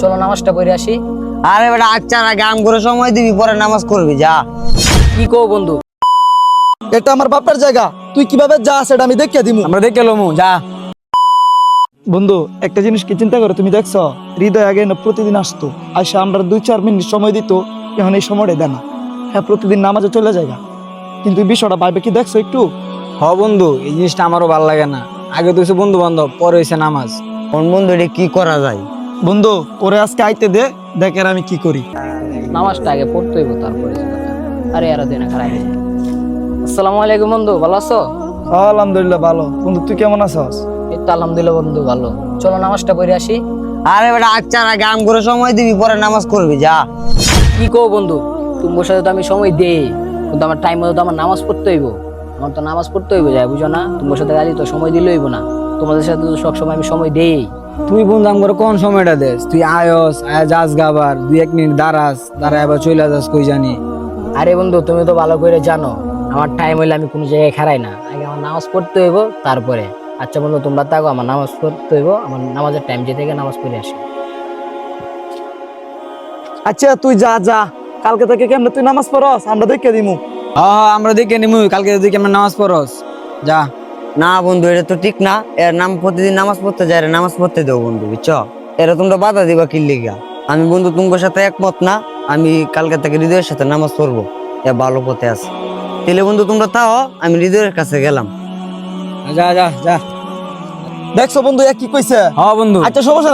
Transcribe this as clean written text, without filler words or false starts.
চলো নামাজটা পড়ে আসি। আরে বেটা আচ্ছা আগে আম করে সময় দিবি, পরে নামাজ করবি, যা। কি কো বন্ধু? এটা আমার বাপের জায়গা, তুই কিভাবে যা সেটা আমি দেখিয়ে দিমু। আমরা দেখে লমু, যা। বন্ধু একটা জিনিস কি চিন্তা করো, তুমি দেখছো হৃদয় আগে না প্রতিদিন আসতো, আইসা আমরা 2-4 মিনিট সময় দিত, এখন এই সময়টা দেয় না। হ্যাঁ প্রতিদিন নামাজে চলে যায়, কিন্তু এই বিষয়টা ভাইবে কি দেখছো একটু? হ বন্ধু, এই জিনিসটা আমারও ভালো লাগে না। আগে তো হচ্ছে বন্ধু বান্ধব, পরে হয়েছে নামাজ। কোন বন্ধু এটা কি করা যায়? বন্ধু ওরে আজকে আইতে দে, দেখেন আমি কি করি। নামাজটা আগে পড়তে হইব, তারপরে যে কথা। আরে আর দিন খারাপ। আসসালামু আলাইকুম বন্ধু, ভালো আছো? আলহামদুলিল্লাহ ভালো। বন্ধু তুই কেমন আছস? এই তো আলহামদুলিল্লাহ বন্ধু ভালো। চলো নামাজটা পড়ে আসি। আরে বেটা আচ্ছা আগে আম করে সময় দিবি, পরে নামাজ করবি, যা। কি কো বন্ধু, তোমার সাথে তো আমি সময় দেই, কিন্তু আমার টাইম মতো তো আমার নামাজ পড়তে হইব। আমার তো নামাজ পড়তে হইব, যায় বুঝো না? তোমার সাথে গালি তো সময় দিলে হইব না। তোমাদের সাথে তো সব সময় আমি সময় দেই। তুই বন্ধু আমার কোন সময়টা দেস? তুই আয়স, আয়া যাস গাবার 2-1 মিনিট দাঁড়ায় আবার চলে যাস কই জানি। আরে বন্ধু তুমি তো ভালো করে জানো আমার টাইম হইলে আমি কোনো জায়গায় খারাই না, আগে আমার নামাজ পড়তে হইব তারপরে। আচ্ছা বন্ধু তোমরা থাকো, আমার নামাজ পড়তে হইব, আমার নামাজের টাইম যেতে গিয়ে নামাজ পড়ে আসি। আচ্ছা তুই যা যা, কালকে থেকে কেমনে তুই নামাজ পড়স আমরা দেখিয়ে দিমু। হ্যাঁ আমরা দেখে নিমু, কালকে যদি আমরা নামাজ পড়স, যা। না বন্ধু এটা তো ঠিক না, এর নাম প্রতিদিন নামাজ পড়তে যায়, নামাজ পড়তে দেবো বন্ধু, বুঝছো? এরা তোমরা বাধা দিবা কি লিগা? আমি বন্ধু তোমার সাথে একমত না, আমি কালকে থেকে হৃদয়ের সাথে নামাজ পড়বো, এ ভালো পথে আছে। তাহলে বন্ধু তোমরা তাও, আমি হৃদয়ের কাছে গেলাম। যা যা যা। দেখছো বন্ধু এ কি কইছে? হ্যাঁ বন্ধু। আচ্ছা সমস্যা